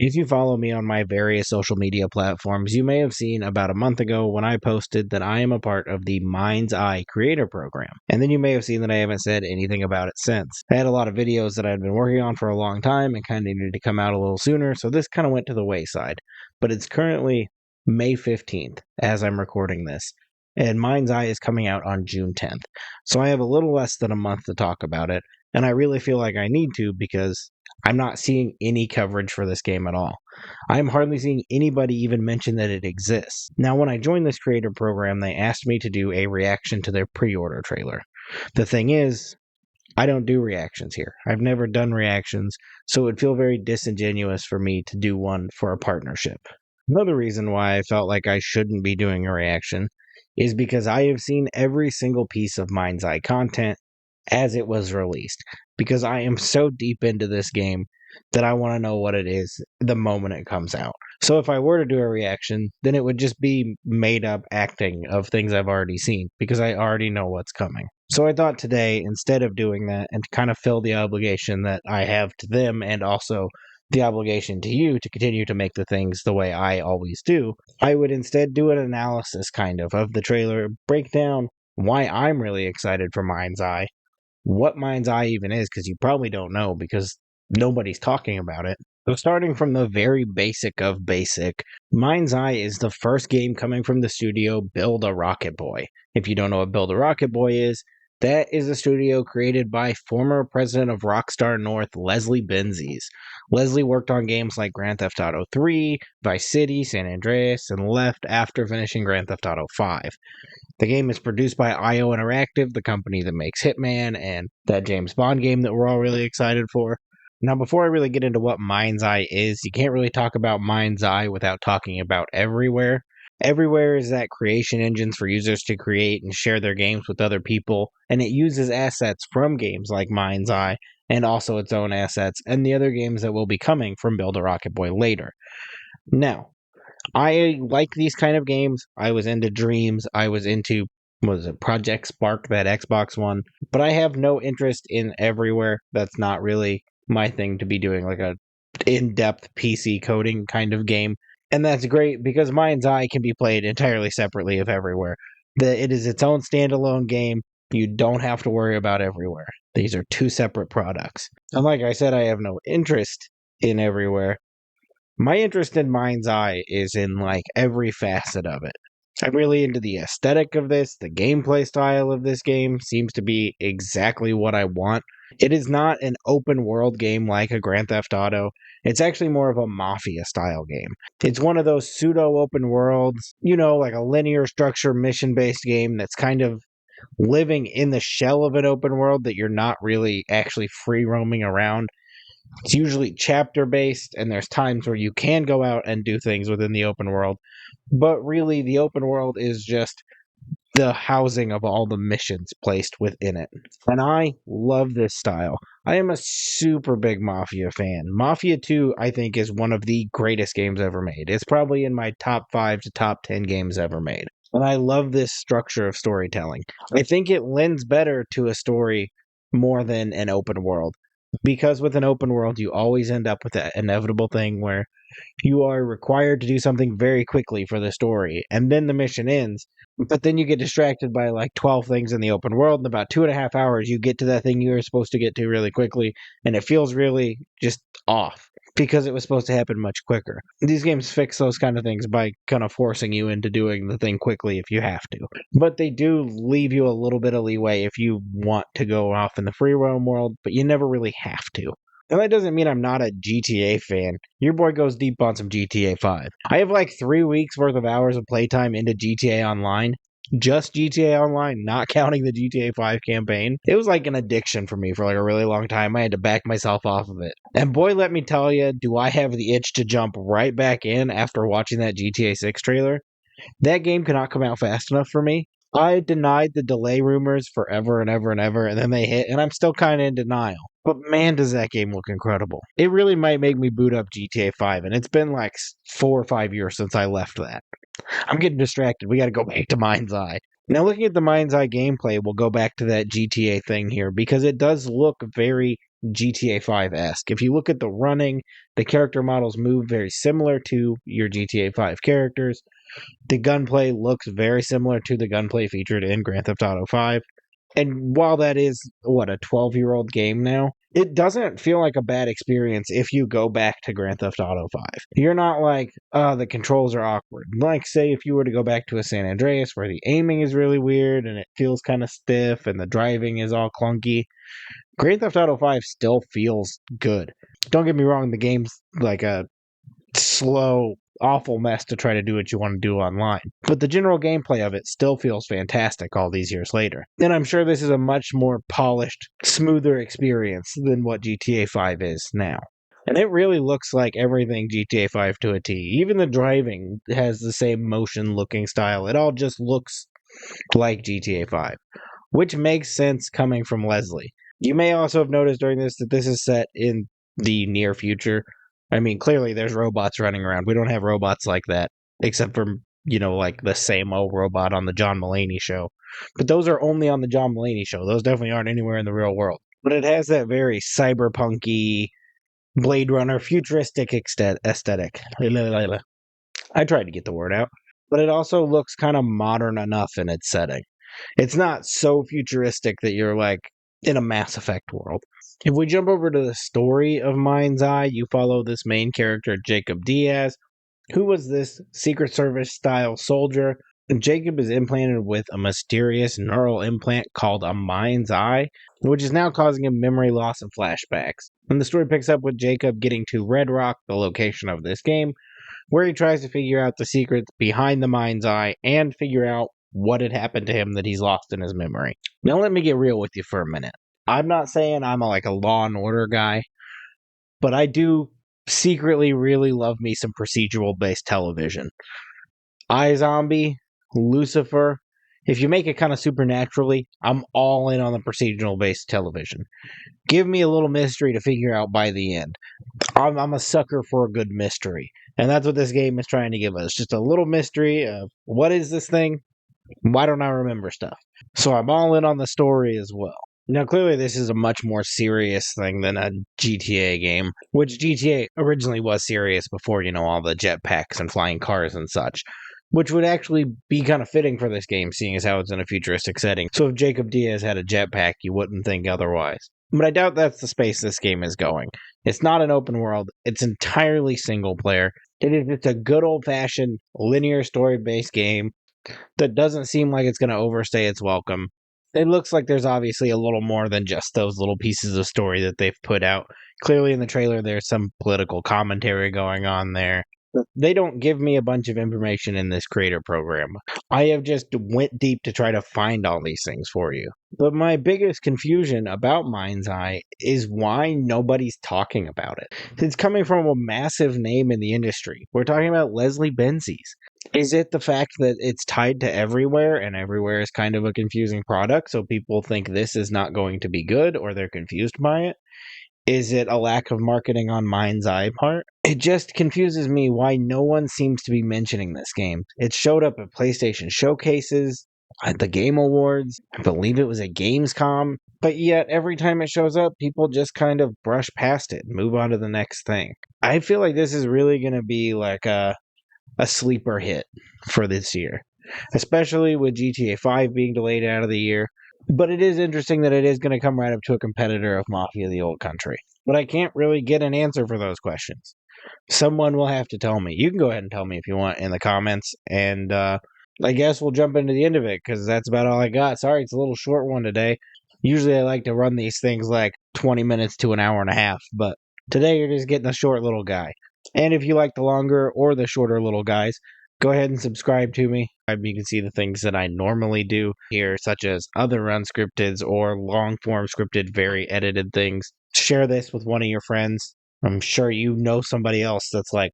If you follow me on my various social media platforms, you may have seen about a month ago when I posted that I am a part of the Mindseye creator program. And then you may have seen that I haven't said anything about it since. I had a lot of videos that I'd been working on for a long time and kind of needed to come out a little sooner, so this kind of went to the wayside. But it's currently May 15th as I'm recording this, and Mindseye is coming out on June 10th. So I have a little less than a month to talk about it, and I really feel like I need to because I'm not seeing any coverage for this game at all. I'm hardly seeing anybody even mention that it exists. Now, when I joined this creator program, they asked me to do a reaction to their pre-order trailer. The thing is, I don't do reactions here. I've never done reactions, so it would feel very disingenuous for me to do one for a partnership. Another reason why I felt like I shouldn't be doing a reaction is because I have seen every single piece of Mindseye content as it was released, because I am so deep into this game that I want to know what it is the moment it comes out. So if I were to do a reaction, then it would just be made up acting of things I've already seen, because I already know what's coming. So I thought today, instead of doing that and to kind of fill the obligation that I have to them and also the obligation to you to continue to make the things the way I always do, I would instead do an analysis kind of the trailer, break down why I'm really excited for Mindseye, what Mindseye even is, because you probably don't know because nobody's talking about it. So starting from the very basic of basic, Mindseye is the first game coming from the studio Build a Rocket Boy. If you don't know what Build a Rocket Boy is, that is a studio created by former president of Rockstar North, Leslie Benzies. Leslie worked on games like Grand Theft Auto 3, Vice City, San Andreas, and left after finishing Grand Theft Auto 5. The game is produced by IO Interactive, the company that makes Hitman and that James Bond game that we're all really excited for. Now, before I really get into what Mindseye is, you can't really talk about Mindseye without talking about Everywhere. Everywhere is that creation engines for users to create and share their games with other people, and it uses assets from games like Mindseye and also its own assets and the other games that will be coming from Build a Rocket Boy later. Now, I like these kind of games. I was into Dreams. I was into, what was it, Project Spark, that Xbox one. But I have no interest in Everywhere. That's not really my thing to be doing, like a in-depth PC coding kind of game. And that's great because Mindseye can be played entirely separately of Everywhere. It is its own standalone game. You don't have to worry about Everywhere. These are two separate products. And like I said, I have no interest in Everywhere. My interest in Mindseye is in like every facet of it. I'm really into the aesthetic of this. The gameplay style of this game seems to be exactly what I want. It is not an open world game like a Grand Theft Auto. It's actually more of a mafia style game. It's one of those pseudo open worlds, like a linear structure mission based game that's kind of living in the shell of an open world that you're not really actually free roaming around. It's usually chapter based, and there's times where you can go out and do things within the open world. But really, the open world is just the housing of all the missions placed within it. And I love this style. I am a super big Mafia fan. Mafia 2, I think, is one of the greatest games ever made. It's probably in my top 5 to top 10 games ever made. And I love this structure of storytelling. I think it lends better to a story more than an open world. Because with an open world, you always end up with that inevitable thing where you are required to do something very quickly for the story, and then the mission ends. But then you get distracted by like 12 things in the open world. In about 2.5 hours, you get to that thing you were supposed to get to really quickly, and it feels really just off because it was supposed to happen much quicker. These games fix those kind of things by kind of forcing you into doing the thing quickly if you have to. But they do leave you a little bit of leeway if you want to go off in the free roam world, but you never really have to. And that doesn't mean I'm not a GTA fan. Your boy goes deep on some GTA 5. I have like 3 weeks worth of hours of playtime into GTA Online. Just GTA Online, not counting the GTA 5 campaign. It was like an addiction for me for like a really long time. I had to back myself off of it. And boy, let me tell you, do I have the itch to jump right back in after watching that GTA 6 trailer. That game cannot come out fast enough for me. I denied the delay rumors forever and ever and ever, and then they hit, and I'm still kind of in denial. But man, does that game look incredible. It really might make me boot up GTA 5, and it's been like 4 or 5 years since I left that. I'm getting distracted. We got to go back to Mindseye. Now, looking at the Mindseye gameplay, we'll go back to that GTA thing here, because it does look very GTA 5-esque. If you look at the running, the character models move very similar to your GTA 5 characters. The gunplay looks very similar to the gunplay featured in Grand Theft Auto 5. And while that is, a 12-year-old game now, it doesn't feel like a bad experience if you go back to Grand Theft Auto 5. You're not like, the controls are awkward. Like, say, if you were to go back to a San Andreas where the aiming is really weird and it feels kind of stiff and the driving is all clunky, Grand Theft Auto 5 still feels good. Don't get me wrong, the game's like a slow, awful mess to try to do what you want to do online. But the general gameplay of it still feels fantastic all these years later. And I'm sure this is a much more polished, smoother experience than what GTA 5 is now. And it really looks like everything GTA 5 to a T. Even the driving has the same motion looking style. It all just looks like GTA 5, which makes sense coming from Leslie. You may also have noticed during this that this is set in the near future. I mean, clearly there's robots running around. We don't have robots like that, except for, like the same old robot on the John Mulaney show. But those are only on the John Mulaney show. Those definitely aren't anywhere in the real world. But it has that very cyberpunky, Blade Runner, futuristic aesthetic. I tried to get the word out. But it also looks kind of modern enough in its setting. It's not so futuristic that you're like in a Mass Effect world. If we jump over to the story of Mindseye, you follow this main character, Jacob Diaz, who was this Secret Service style soldier. And Jacob is implanted with a mysterious neural implant called a mind's eye, which is now causing him memory loss and flashbacks. And the story picks up with Jacob getting to Red Rock, the location of this game, where he tries to figure out the secrets behind the mind's eye and figure out what had happened to him that he's lost in his memory. Now let me get real with you for a minute. I'm not saying I'm like a Law and Order guy, but I do secretly really love me some procedural based television. iZombie, Lucifer. If you make it kind of supernaturally, I'm all in on the procedural based television. Give me a little mystery to figure out by the end. I'm a sucker for a good mystery. And that's what this game is trying to give us. Just a little mystery of what is this thing? Why don't I remember stuff? So I'm all in on the story as well. Now, clearly, this is a much more serious thing than a GTA game, which GTA originally was serious before, all the jetpacks and flying cars and such, which would actually be kind of fitting for this game, seeing as how it's in a futuristic setting. So if Jacob Diaz had a jetpack, you wouldn't think otherwise. But I doubt that's the space this game is going. It's not an open world. It's entirely single player. It is just a good old-fashioned linear story-based game that doesn't seem like it's going to overstay its welcome. It looks like there's obviously a little more than just those little pieces of story that they've put out. Clearly in the trailer, there's some political commentary going on there. They don't give me a bunch of information in this creator program. I have just went deep to try to find all these things for you. But my biggest confusion about Mindseye is why nobody's talking about it. It's coming from a massive name in the industry. We're talking about Leslie Benzies. Is it the fact that it's tied to everywhere and everywhere is kind of a confusing product, so people think this is not going to be good or they're confused by it? Is it a lack of marketing on Mindseye part? It just confuses me why no one seems to be mentioning this game. It showed up at PlayStation showcases, at the Game Awards, I believe it was at Gamescom, but yet every time it shows up, people just kind of brush past it and move on to the next thing. I feel like this is really going to be like a sleeper hit for this year, especially with GTA 5 being delayed out of the year. But it is interesting that it is going to come right up to a competitor of Mafia the Old Country. But I can't really get an answer for those questions. Someone will have to tell me. You can go ahead and tell me if you want in the comments. And I guess we'll jump into the end of it because that's about all I got. Sorry, it's a little short one today. Usually I like to run these things like 20 minutes to an hour and a half. But today you're just getting a short little guy. And if you like the longer or the shorter little guys, go ahead and subscribe to me. You can see the things that I normally do here, such as other unscripted or long-form scripted, very edited things. Share this with one of your friends. I'm sure you know somebody else that's like,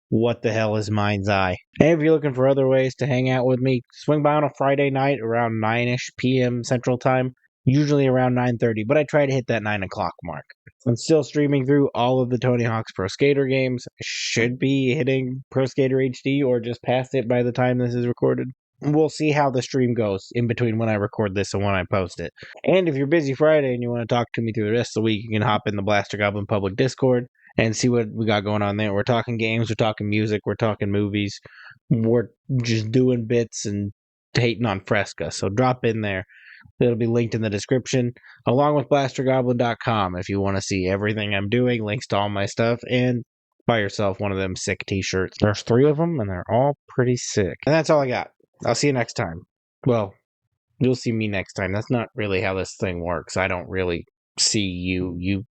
what the hell is Mindseye? And if you're looking for other ways to hang out with me, swing by on a Friday night around 9-ish p.m. Central Time, usually around 9:30, but I try to hit that 9 o'clock mark. I'm still streaming through all of the Tony Hawk's Pro Skater games. Should be hitting Pro Skater HD or just past it by the time this is recorded. we'll see how the stream goes in between when I record this and when I post it. And if you're busy Friday and you want to talk to me through the rest of the week, you can hop in the Blaster Goblin public Discord and see what we got going on there. We're talking games, we're talking music, we're talking movies, we're just doing bits and hating on Fresca. So drop in there. It'll be linked in the description, along with blastergoblin.com if you want to see everything I'm doing, links to all my stuff, and buy yourself one of them sick t-shirts. There's 3 of them, and they're all pretty sick. And that's all I got. I'll see you next time. Well, you'll see me next time. That's not really how this thing works. I don't really see you.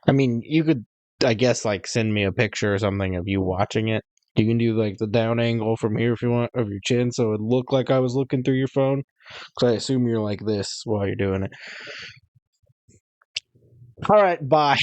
I mean, you could, I guess, like, send me a picture or something of you watching it. You can do, like, the down angle from here if you want, of your chin, so it looked like I was looking through your phone. Because I assume you're like this while you're doing it. All right, bye.